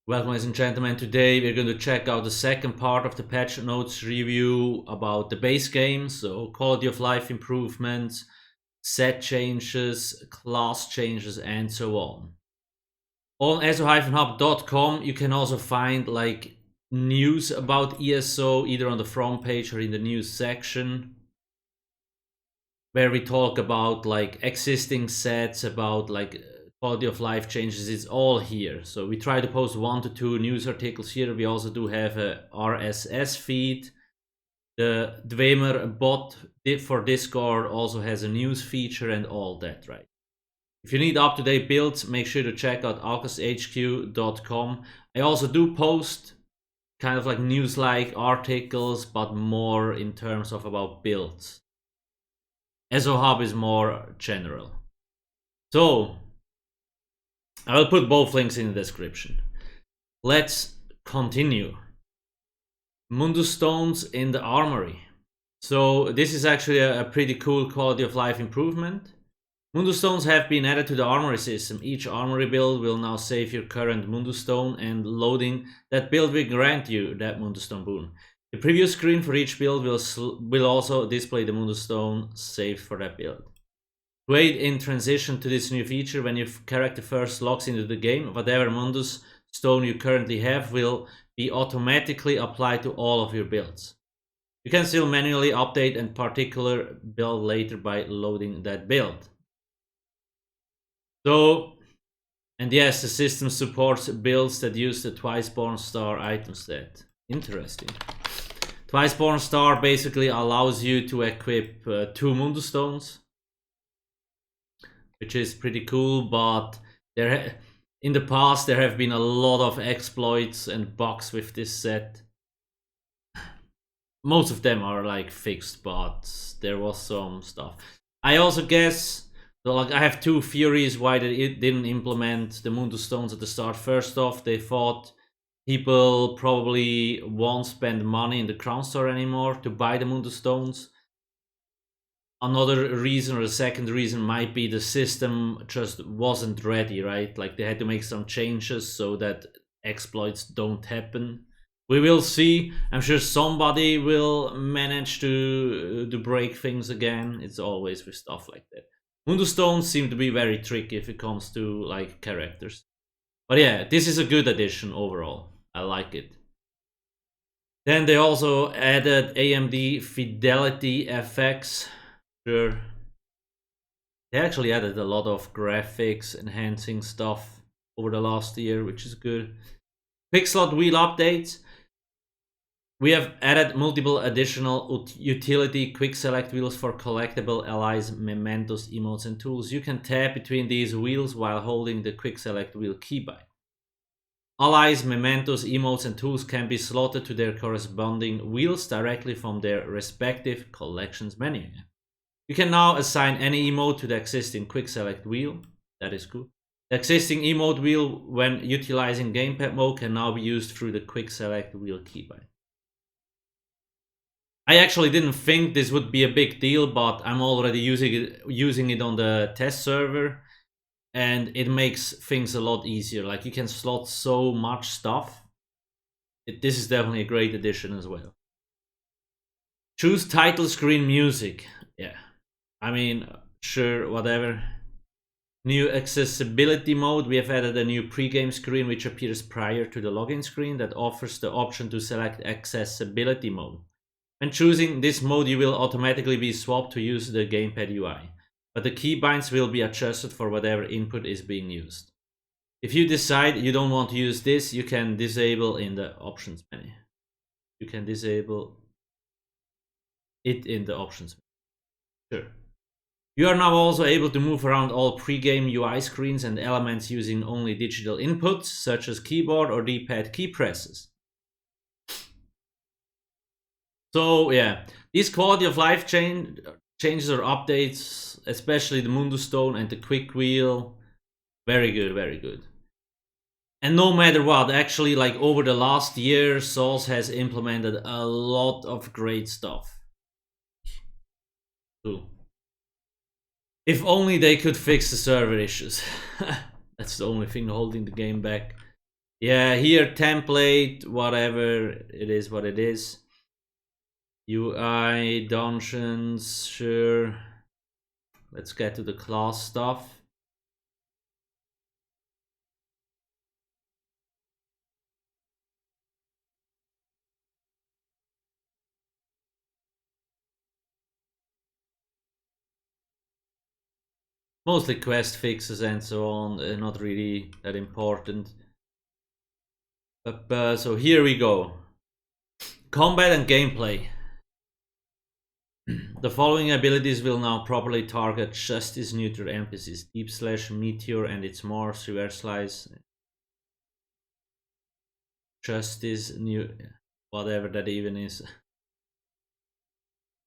Welcome, ladies and gentlemen. Today we're going to check out the second part of the patch notes review about the base game. So quality of life improvements, set changes, class changes, and so on. On ESO-hub.com you can also find like news about ESO either on the front page or in the news section, where we talk about like existing sets, about like quality of life changes. It's all here. So we try to post 1 to 2 news articles here. We also do have a RSS feed. The Dwemer bot for Discord also has a news feature and all that, right? If you need up-to-date builds, make sure to check out alcasthq.com. I also do post kind of like news-like articles, but more in terms of about builds. ESO Hub is more general. So I will put both links in the description. Let's continue. Mundu stones in the Armory. So this is actually a pretty cool quality of life improvement. Mundu stones have been added to the Armory system. Each Armory build will now save your current Mundu stone, and loading that build will grant you that Mundu stone boon. The preview screen for each build will also display the Mundu stone saved for that build. To aid in transition to this new feature, when your character first logs into the game, whatever Mundus stone you currently have will be automatically applied to all of your builds. You can still manually update a particular build later by loading that build. So, and yes, the system supports builds that use the Twice-Born Star item set. Interesting. Twice-Born Star basically allows you to equip 2 Mundu stones, which is pretty cool, but in the past there have been a lot of exploits and bugs with this set. Most of them are like fixed, but there was some stuff. I also guess, so like I have 2 theories why they didn't implement the Mundu stones at the start. First off, they thought people probably won't spend money in the Crown Store anymore to buy the Mundu stones. Another reason, or the second reason, might be the system just wasn't ready, right? Like they had to make some changes so that exploits don't happen. We will see. I'm sure somebody will manage to break things again. It's always with stuff like that. Mundu stones seem to be very tricky if it comes to like characters. But yeah, this is a good addition overall. I like it. Then they also added AMD Fidelity FX. Sure. They actually added a lot of graphics enhancing stuff over the last year, which is good. Quick slot wheel updates. We have added multiple additional utility quick select wheels for collectible allies, mementos, emotes, and tools. You can tap between these wheels while holding the quick select wheel keybind. Allies, mementos, emotes, and tools can be slotted to their corresponding wheels directly from their respective collections menu. You can now assign any emote to the existing quick select wheel. That is cool. The existing emote wheel, when utilizing gamepad mode, can now be used through the quick select wheel keybind. I actually didn't think this would be a big deal, but I'm already using it on the test server, and it makes things a lot easier. Like you can slot so much stuff. This is definitely a great addition as well. Choose title screen music. Yeah. I mean, sure, whatever. New accessibility mode. We have added a new pre-game screen which appears prior to the login screen that offers the option to select accessibility mode. When choosing this mode, you will automatically be swapped to use the gamepad UI, but the keybinds will be adjusted for whatever input is being used. If you decide you don't want to use this, you can disable in the options menu. You can disable it in the options menu. Sure. You are now also able to move around all pre-game UI screens and elements using only digital inputs, such as keyboard or D-pad key presses. So yeah, these quality of life changes or updates, especially the Mundu Stone and the Quick Wheel, very good, very good. And no matter what, actually, like over the last year, Souls has implemented a lot of great stuff. Cool. If only they could fix the server issues. That's the only thing holding the game back. Yeah, here template, whatever, it is what it is. UI, dungeons, sure. Let's get to the class stuff. Mostly quest fixes and so on, not really that important. So here we go. Combat and gameplay. The following abilities will now properly target justice neutral NPCs. Deep Slash, Meteor and its morphs, Reverse Slice. Justice, new, whatever that even is.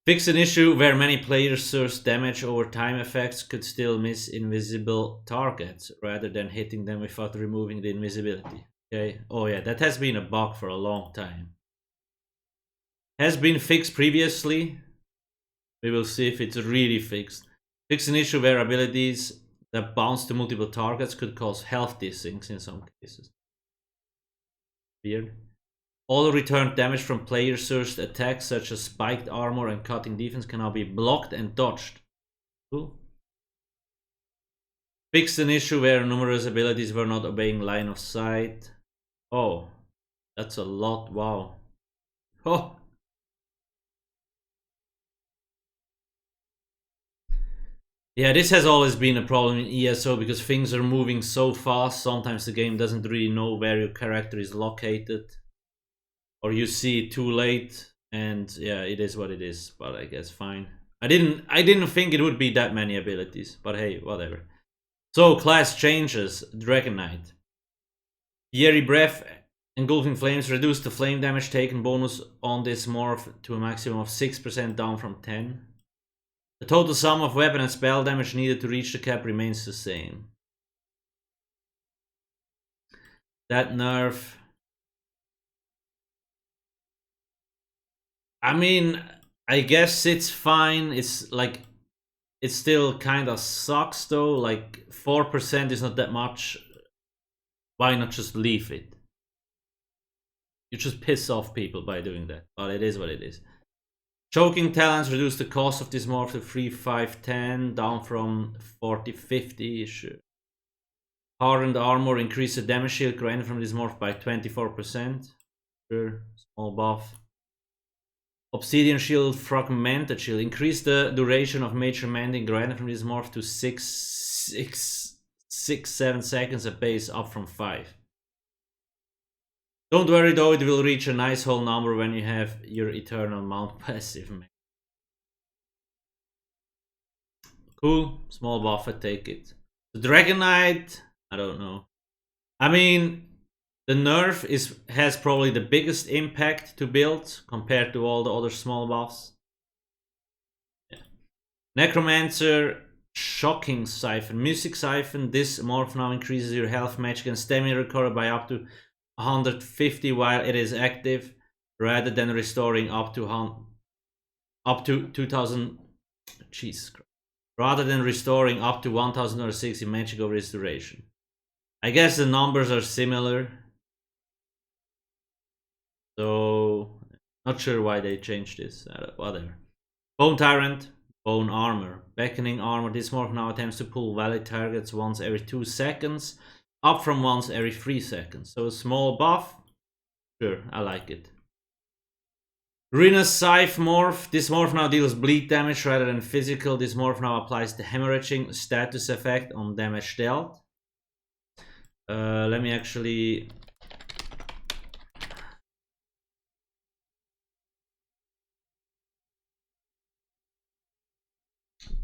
Fix an issue where many players source damage over time effects could still miss invisible targets rather than hitting them without removing the invisibility. Okay. Oh yeah, that has been a bug for a long time. Has been fixed previously. We will see if it's really fixed. Fix an issue where abilities that bounce to multiple targets could cause health sinks in some cases. Weird. All returned damage from player-sourced attacks such as spiked armor and cutting defense can now be blocked and dodged. Cool. Fixed an issue where numerous abilities were not obeying line of sight. Oh, that's a lot. Wow. Oh. Yeah, this has always been a problem in ESO because things are moving so fast. Sometimes the game doesn't really know where your character is located. Or you see it too late, and yeah, it is what it is. But I guess fine. I didn't think it would be that many abilities, but hey, whatever. So class changes. Dragon Knight. Fiery Breath, Engulfing Flames reduce the flame damage taken bonus on this morph to a maximum of 6%, down from 10. The total sum of weapon and spell damage needed to reach the cap remains the same. That nerf. I mean, I guess it's fine. It's like, it still kind of sucks though. Like 4% is not that much. Why not just leave it? You just piss off people by doing that. But it is what it is. Choking Talents reduce the cost of this morph to 3, 5, 10, down from 40, 50. Sure. Hardened Armor increase the damage shield granted from this morph by 24%. Sure. Small buff. Obsidian Shield, Fragmented Shield. Increase the duration of major mending granted from this morph to 7 seconds a base, up from 5. Don't worry though, it will reach a nice whole number when you have your Eternal Mount passive. Cool, small buff, I take it. The Dragon Knight, I don't know. I mean, the nerf has probably the biggest impact to build compared to all the other small buffs. Yeah. Necromancer, Shocking Siphon, Music Siphon. This morph now increases your health, magic, and stamina recovery by up to 150 while it is active, rather than restoring up to 2000. Jesus Christ. Rather than restoring up to 1060 magic over its duration. I guess the numbers are similar. So, not sure why they changed this. Whatever. Bone Tyrant, Bone Armor. Beckoning Armor. This morph now attempts to pull valid targets once every 2 seconds, up from once every 3 seconds. So a small buff. Sure, I like it. Ruinous Scythe morph. This morph now deals bleed damage rather than physical. This morph now applies the hemorrhaging status effect on damage dealt. Let me actually...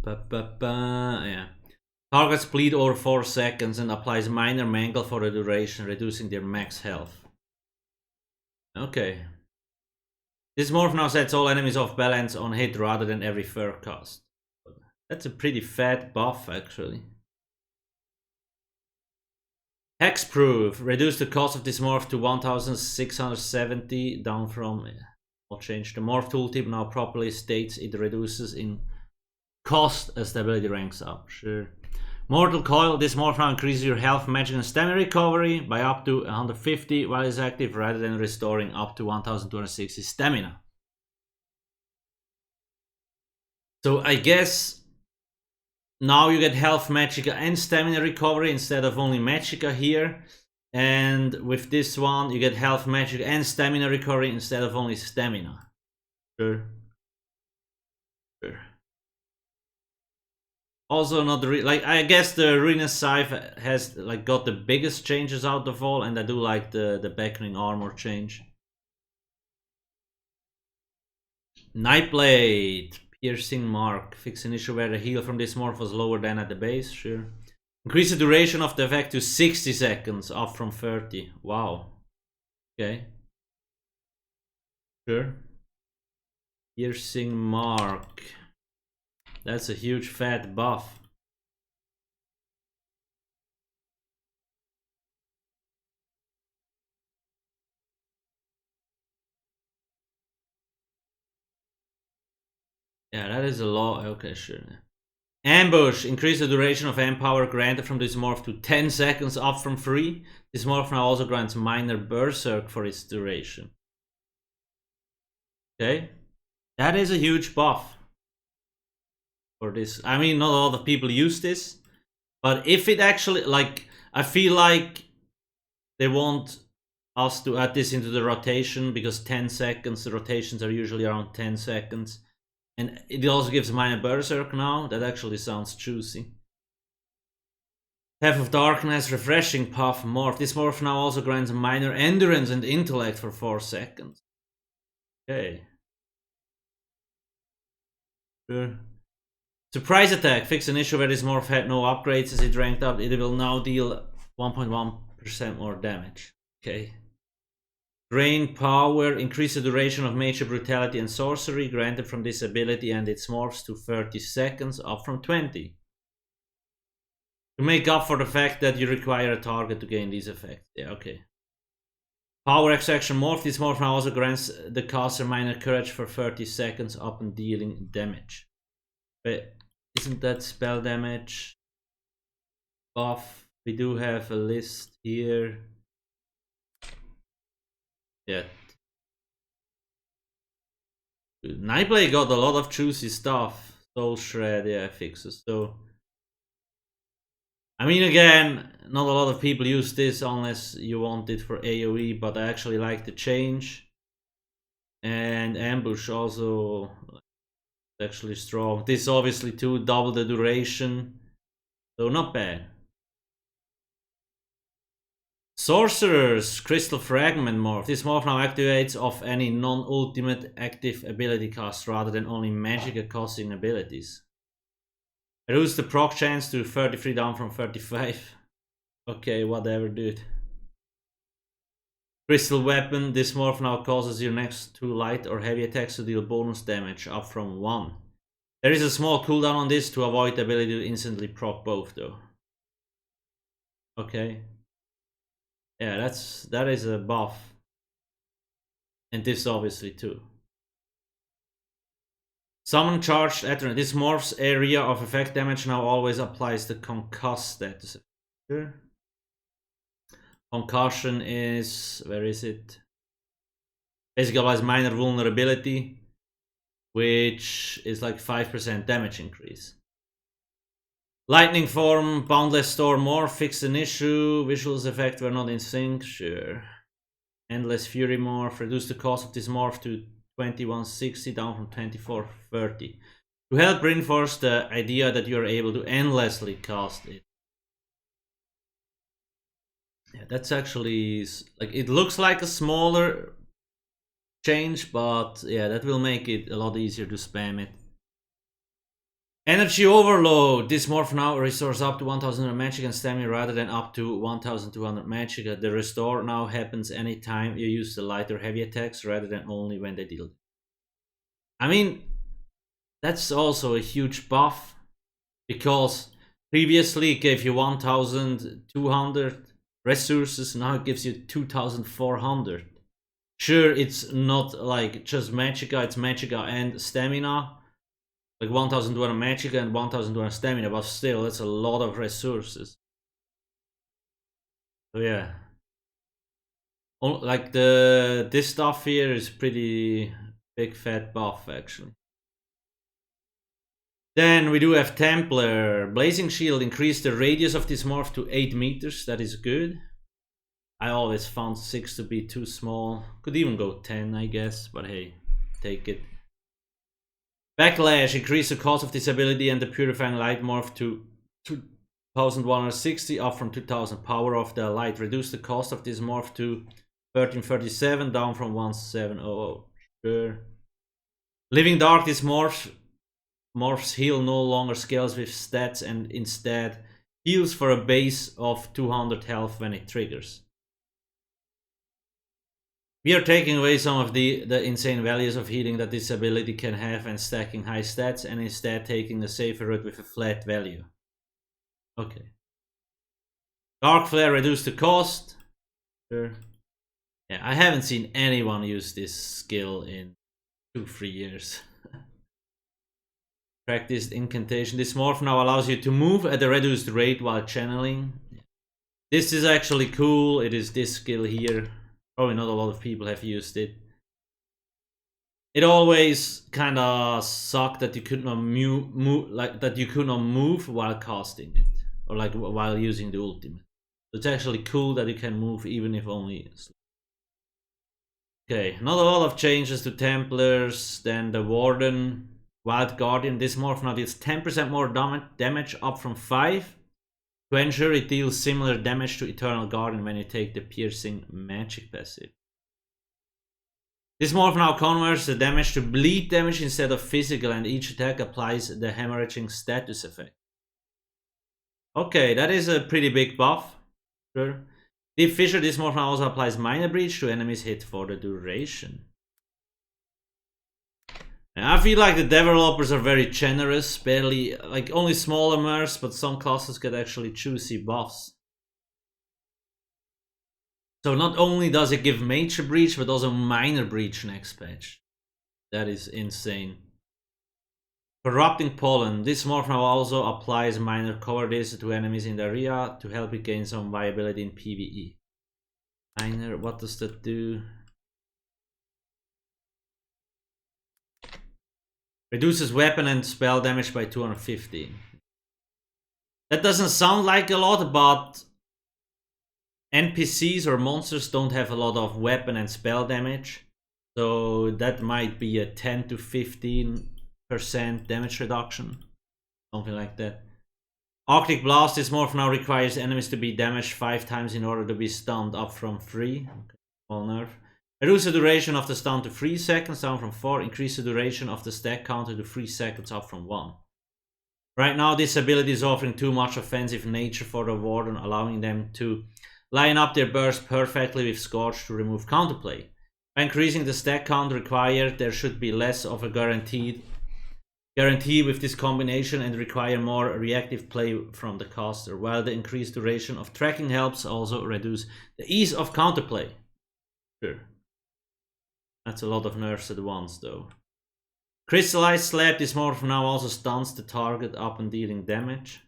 Yeah. Targets bleed over 4 seconds and applies minor mangle for the duration, reducing their max health. Okay. This morph now sets all enemies off balance on hit rather than every third cast. That's a pretty fat buff actually. Hexproof. Reduce the cost of this morph to 1670, down from... I'll change. The morph tooltip now properly states it reduces in cost as the ability ranks up. Sure. Mortal Coil, this morph now increases your health, magic, and stamina recovery by up to 150 while it's active, rather than restoring up to 1260 stamina. So I guess now you get health, magicka, and stamina recovery instead of only magicka here. And with this one, you get health, magicka, and stamina recovery instead of only stamina. Sure. Also, not like, I guess the Arena Scythe has like got the biggest changes out of all, and I do like the beckoning armor change. Nightblade, piercing mark, fix an issue where the heal from this morph was lower than at the base. Sure. Increase the duration of the effect to 60 seconds, up from 30. Wow. Okay. Sure. Piercing mark. That's a huge fat buff. Yeah, that is a lot. Okay, sure. Ambush. Increase the duration of Empower granted from this morph to 10 seconds, up from 3. This morph now also grants minor Berserk for its duration. Okay. That is a huge buff. For this, I mean, not a lot of people use this, but if it actually, like, I feel like they want us to add this into the rotation, because 10 seconds, the rotations are usually around 10 seconds, and it also gives minor Berserk now. That actually sounds juicy. Path of Darkness, refreshing puff, morph. This morph now also grants minor endurance and intellect for 4 seconds. Okay. Sure. Surprise attack. Fix an issue where this morph had no upgrades as it ranked up. It will now deal 1.1% more damage. Okay. Drain power. Increase the duration of major brutality and sorcery granted from this ability and its morphs to 30 seconds, up from 20. To make up for the fact that you require a target to gain these effects. Yeah, okay. Power extraction morph. This morph now also grants the caster minor courage for 30 seconds upon dealing damage. But isn't that spell damage buff? We do have a list here. Yeah. Nightblade got a lot of juicy stuff. Soul Shred, yeah, fixes. So, I mean, again, not a lot of people use this unless you want it for AoE, but I actually like the change. And Ambush also actually strong. This obviously too, double the duration, so not bad. Sorcerers, Crystal Fragment morph. This morph now activates off any non-ultimate active ability cast rather than only magic casting abilities. Reduce the proc chance to 33 down from 35. Okay, whatever, dude. Crystal Weapon. This morph now causes your next 2 light or heavy attacks to deal bonus damage, up from 1. There is a small cooldown on this to avoid the ability to instantly proc both, though. Okay. Yeah, that is a buff. And this obviously too. Summon charged Eternal. This morph's area of effect damage now always applies the concuss status. Sure. Concussion is, where is it? Basically applies minor vulnerability, which is like 5% damage increase. Lightning form, boundless storm morph, fix an issue, visuals effect were not in sync, sure. Endless fury morph, reduce the cost of this morph to 2160 down from 2430. To help reinforce the idea that you are able to endlessly cast it. Yeah, that's actually, like, it looks like a smaller change, but yeah, that will make it a lot easier to spam it. Energy Overload. This morph now restores up to 1000 magic and stamina rather than up to 1200 magic. The restore now happens anytime you use the light or heavy attacks rather than only when they deal. I mean, that's also a huge buff, because previously it gave you 1200 resources, now it gives you 2400. Sure, it's not like just magicka, it's magicka and stamina, like 1200 magic and 1200 stamina, but still, that's a lot of resources. So yeah. Like this stuff here is pretty big fat buff actually. Then we do have Templar. Blazing Shield increased the radius of this morph to 8 meters. That is good. I always found 6 to be too small. Could even go 10, I guess, but hey, take it. Backlash increased the cost of this ability and the Purifying Light morph to 2160, up from 2000. Power of the Light reduced the cost of this morph to 1337, down from 1700. Sure. Living Dark, this morph's heal no longer scales with stats and instead heals for a base of 200 health when it triggers. We are taking away some of the insane values of healing that this ability can have and stacking high stats, and instead taking the safer route with a flat value. Okay. Dark Flare reduced the cost. Sure. Yeah, I haven't seen anyone use this skill in 2-3 years. Practiced Incantation. This morph now allows you to move at a reduced rate while channeling. This is actually cool. It is this skill here. Probably not a lot of people have used it. It always kind of sucked that you could not move while casting it, or like while using the ultimate. So it's actually cool that you can move even if only. Okay, not a lot of changes to Templars. Then the Warden, Wild Guardian. This morph now deals 10% more damage, up from 5. To ensure it deals similar damage to Eternal Guardian when you take the Piercing Magic passive. This morph now converts the damage to bleed damage instead of physical, and each attack applies the hemorrhaging status effect. Okay, that is a pretty big buff. Sure. Deep Fissure, this morph now also applies Minor Breach to enemies hit for the duration. And I feel like the developers are very generous, barely, like only smaller mercs, but some classes get actually juicy buffs. So not only does it give Major Breach, but also Minor Breach next patch. That is insane. Corrupting Pollen. This morph now also applies Minor Cowardice to enemies in the area to help it gain some viability in PvE. Minor, what does that do? Reduces weapon and spell damage by 250. That doesn't sound like a lot, but NPCs or monsters don't have a lot of weapon and spell damage. So that might be a 10 to 15% damage reduction. Something like that. Arctic Blast, this morph now requires enemies to be damaged 5 times in order to be stunned, up from 3. Okay, small nerf. Reduce the duration of the stun to 3 seconds, down from 4. Increase the duration of the stack counter to 3 seconds, up from 1. Right now, this ability is offering too much offensive nature for the Warden, allowing them to line up their burst perfectly with Scorch to remove counterplay. By increasing the stack count required, there should be less of a guarantee with this combination and require more reactive play from the caster, while the increased duration of tracking helps also reduce the ease of counterplay. Sure. That's a lot of nerfs at once, though. Crystallized Slap, this morph now also stuns the target up and dealing damage.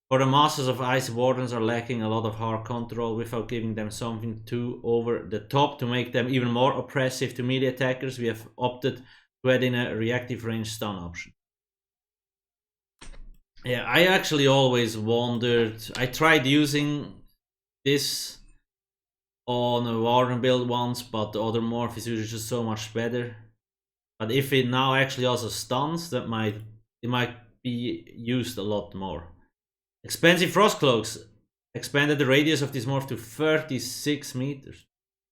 For the Masters of Ice, Wardens are lacking a lot of hard control without giving them something too over the top to make them even more oppressive to melee attackers. We have opted to add in a reactive range stun option. Yeah, I actually always wondered. I tried using this on a Warden build once, but the other morph is usually just so much better. But if it now actually also stuns, it might be used a lot more. Expensive Frost Cloaks expanded the radius of this morph to 36 meters.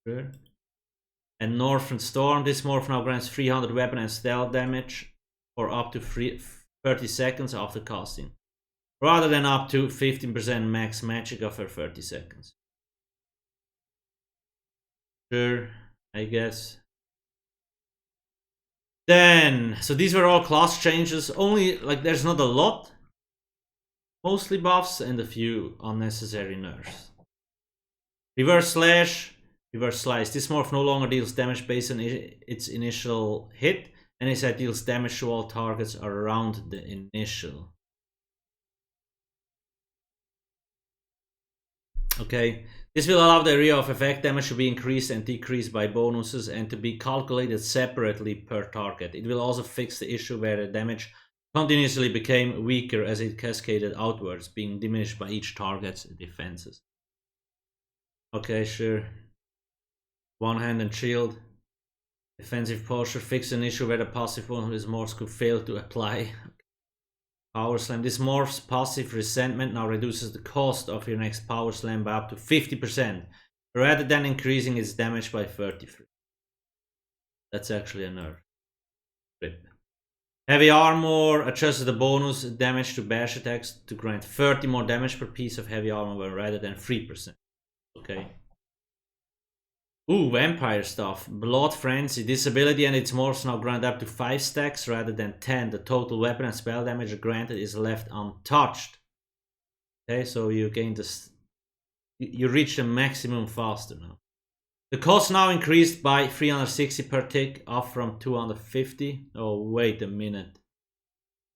Sure. And Northern Storm, this morph now grants 300 weapon and stealth damage for up to 30 seconds after casting, rather than up to 15% max magic after 30 seconds. Sure, I guess. Then, so these were all class changes. Only, like, there's not a lot. Mostly buffs and a few unnecessary nerfs. Reverse Slash, Reverse Slice. This morph no longer deals damage based on its initial hit Any set deals damage to all targets around the initial. Okay, this will allow the area of effect damage to be increased and decreased by bonuses and to be calculated separately per target. It will also fix the issue where the damage continuously became weaker as it cascaded outwards, being diminished by each target's defenses. Okay, sure. One hand and shield. Defensive posture. Fix an issue where the passive one of his morphs could fail to apply. Power Slam. This morph's passive resentment now reduces the cost of your next Power Slam by up to 50%, rather than increasing its damage by 33%. That's actually a nerf. Rip. Heavy Armor adjusts the bonus damage to bash attacks to grant 30 more damage per piece of heavy armor rather than 3%. Okay. Ooh, vampire stuff. Blood Frenzy. This ability and its morphs now grant up to 5 stacks rather than 10. The total weapon and spell damage granted is left untouched. Okay, so you gain this. You reach the maximum faster now. The cost now increased by 360 per tick, up from 250. Oh, wait a minute.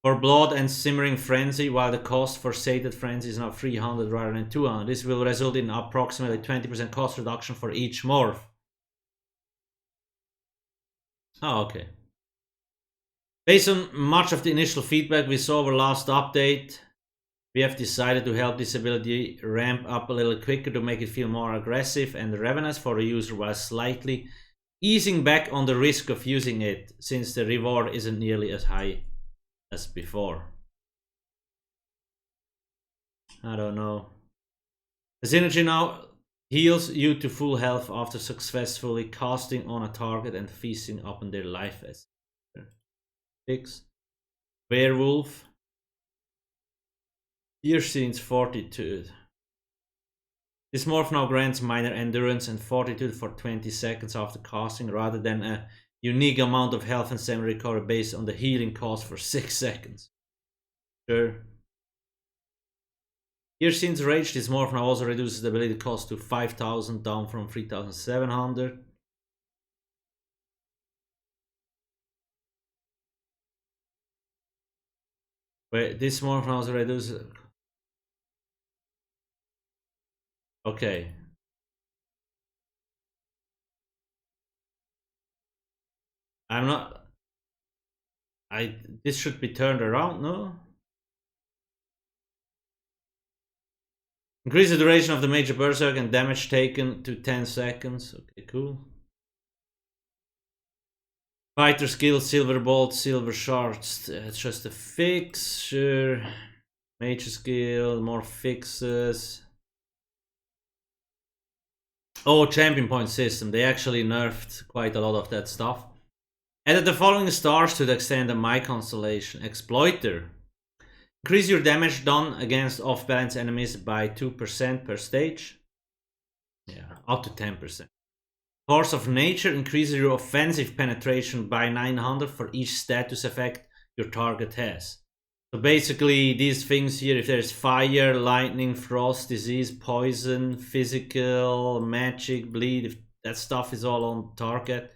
For Blood and Simmering Frenzy, while the cost for Sated Frenzy is now 300 rather than 200. This will result in approximately 20% cost reduction for each morph. Oh, okay. Based on much of the initial feedback we saw over last update, we have decided to help this ability ramp up a little quicker to make it feel more aggressive and ravenous for the user while slightly easing back on the risk of using it, since the reward isn't nearly as high as before. I don't know. The synergy now heals you to full health after successfully casting on a target and feasting upon their life essence. 6. Werewolf. Here scenes Fortitude. This morph now grants minor endurance and fortitude for 20 seconds after casting, rather than a unique amount of health and stamina recovery based on the healing cost for 6 seconds. Sure. Hircin's Rage. This morph now also reduces the ability cost to 5,000, down from 3,700. Wait, this morph now also reduces. Okay. I'm not. This should be turned around, no? Increase the duration of the major berserk and damage taken to 10 seconds. Okay, cool. Fighter skill, silver bolt, silver shards. It's just a fix, sure. Major skill, more fixes. Oh, champion point system. They actually nerfed quite a lot of that stuff. Added the following stars to the extended My Constellation. Exploiter. Increase your damage done against off-balance enemies by 2% per stage. Yeah, up to 10%. Force of Nature increases your offensive penetration by 900 for each status effect your target has. So basically these things here, if there's fire, lightning, frost, disease, poison, physical, magic, bleed, if that stuff is all on target,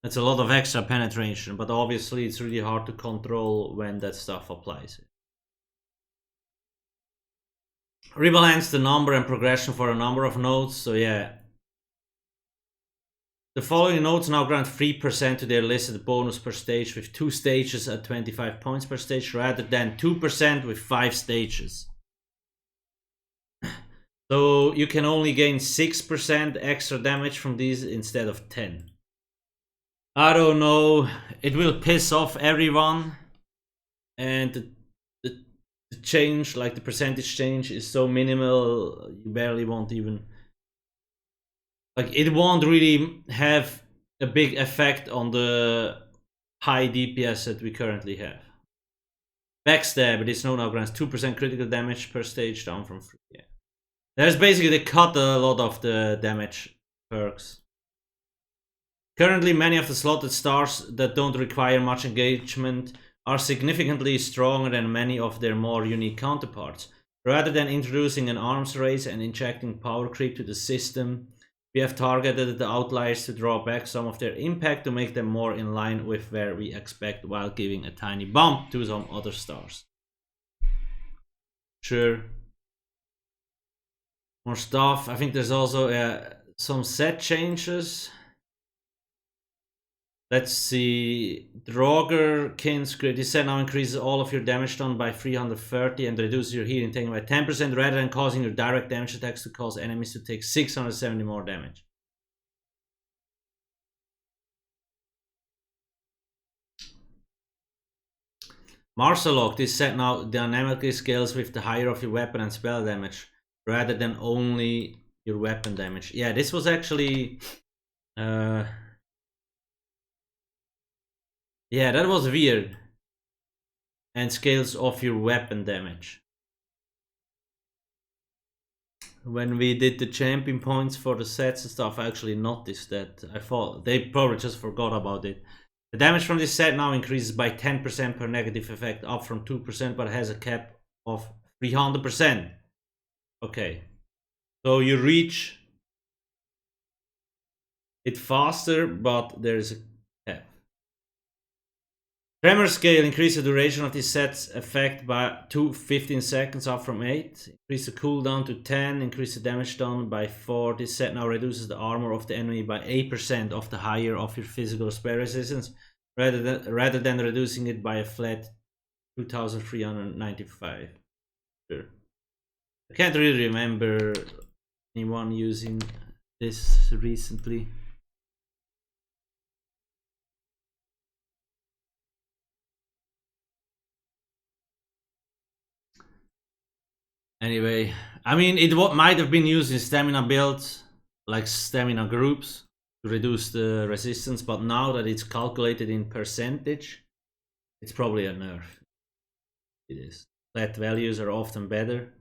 that's a lot of extra penetration, but obviously it's really hard to control when that stuff applies. Rebalance the number and progression for a number of nodes, so yeah. The following nodes now grant 3% to their listed bonus per stage, with 2 stages at 25 points per stage, rather than 2% with 5 stages. So you can only gain 6% extra damage from these instead of 10. I don't know, it will piss off everyone, and the change, like the percentage change, is so minimal, you barely won't even, like, it won't really have a big effect on the high DPS that we currently have. Backstab, this node now grants 2% critical damage per stage, down from 3. Yeah. There's basically, they cut a lot of the damage perks. Currently, many of the slotted stars that don't require much engagement are significantly stronger than many of their more unique counterparts. Rather than introducing an arms race and injecting power creep to the system, We have targeted the outliers to draw back some of their impact to make them more in line with where we expect, while giving a tiny bump to some other stars. Sure. More stuff. I think there's also some set changes. Let's see. Draugr-kin's grid. This set now increases all of your damage done by 330 and reduces your healing taken by 10% rather than causing your direct damage attacks to cause enemies to take 670 more damage. Marsalok. This set now dynamically scales with the higher of your weapon and spell damage rather than only your weapon damage. Yeah, this was actually... yeah, that was weird. And scales off your weapon damage. When we did the champion points for the sets and stuff, I actually noticed that. I thought they probably just forgot about it. The damage from this set now increases by 10% per negative effect, up from 2%, but has a cap of 300%. Okay. So you reach it faster, but there's a cap. Tremor scale. Increase the duration of this set's effect by 15 seconds, up from 8. Increase the cooldown to 10. Increase the damage done by 4. This set now reduces the armor of the enemy by 8% of the higher of your physical spell resistance, rather than reducing it by a flat 2,395. Sure. I can't really remember anyone using this recently. Anyway, I mean, it might have been used in stamina builds, like stamina groups, to reduce the resistance, but now that it's calculated in percentage, it's probably a nerf. It is. Flat values are often better.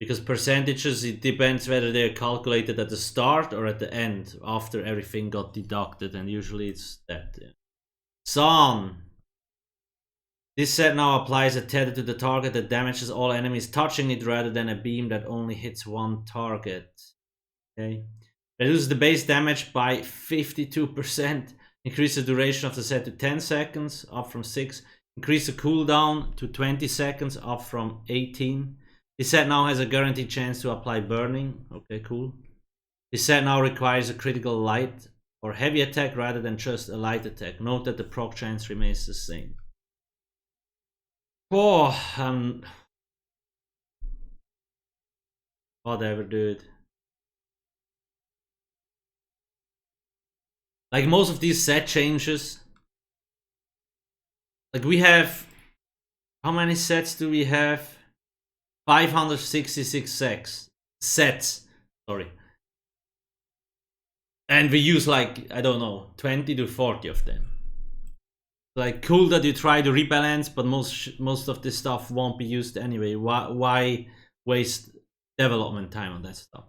Because percentages, it depends whether they're calculated at the start or at the end, after everything got deducted, and usually it's that. Yeah. Son! This set now applies a tether to the target that damages all enemies touching it rather than a beam that only hits one target. Okay. Reduces the base damage by 52%. Increase the duration of the set to 10 seconds, up from 6. Increase the cooldown to 20 seconds, up from 18. This set now has a guaranteed chance to apply burning. Okay, cool. This set now requires a critical light or heavy attack rather than just a light attack. Note that the proc chance remains the same. Oh, whatever, dude. Like most of these set changes, like we have, how many sets do we have? 566 sets, sorry. And we use like, I don't know, 20 to 40 of them. Like, cool that you try to rebalance, but most of this stuff won't be used anyway. Why waste development time on that stuff?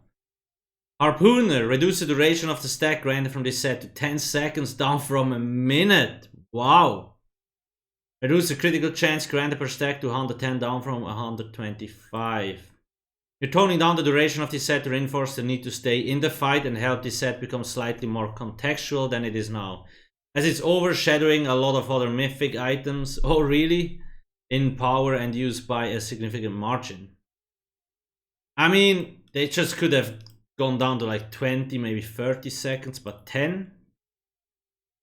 Harpooner. Reduce the duration of the stack granted from this set to 10 seconds, down from a minute. Wow. Reduce the critical chance granted per stack to 110, down from 125. You're toning down the duration of this set to reinforce the need to stay in the fight and help this set become slightly more contextual than it is now, as it's overshadowing a lot of other mythic items. Oh really? In power and use by a significant margin. I mean, they just could have gone down to like 20, maybe 30 seconds, but 10?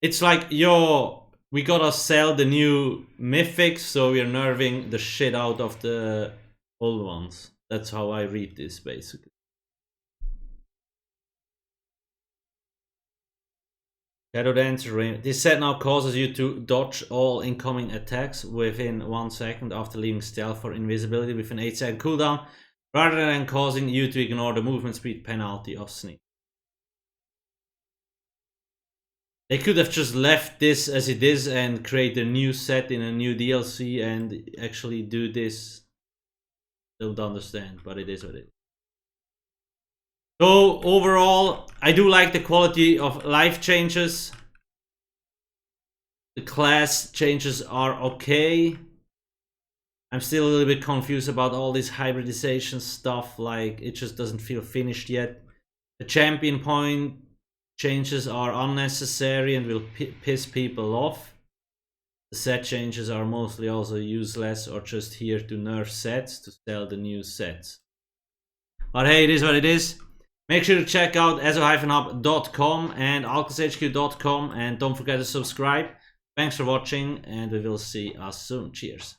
It's like, yo, we gotta sell the new mythics, so we're nerving the shit out of the old ones. That's how I read this, basically. Shadow Dancer. This set now causes you to dodge all incoming attacks within 1 second after leaving stealth or invisibility with an 8-second cooldown, rather than causing you to ignore the movement speed penalty of sneak. They could have just left this as it is and create a new set in a new DLC and actually do this. Don't understand, but it is what it is. So overall, I do like the quality of life changes. The class changes are okay. I'm still a little bit confused about all this hybridization stuff, like it just doesn't feel finished yet. The champion point changes are unnecessary and will piss people off. The set changes are mostly also useless or just here to nerf sets to sell the new sets. But hey, it is what it is. Make sure to check out ESO-hub.com and alcasthq.com, and don't forget to subscribe. Thanks for watching, and we will see us soon. Cheers.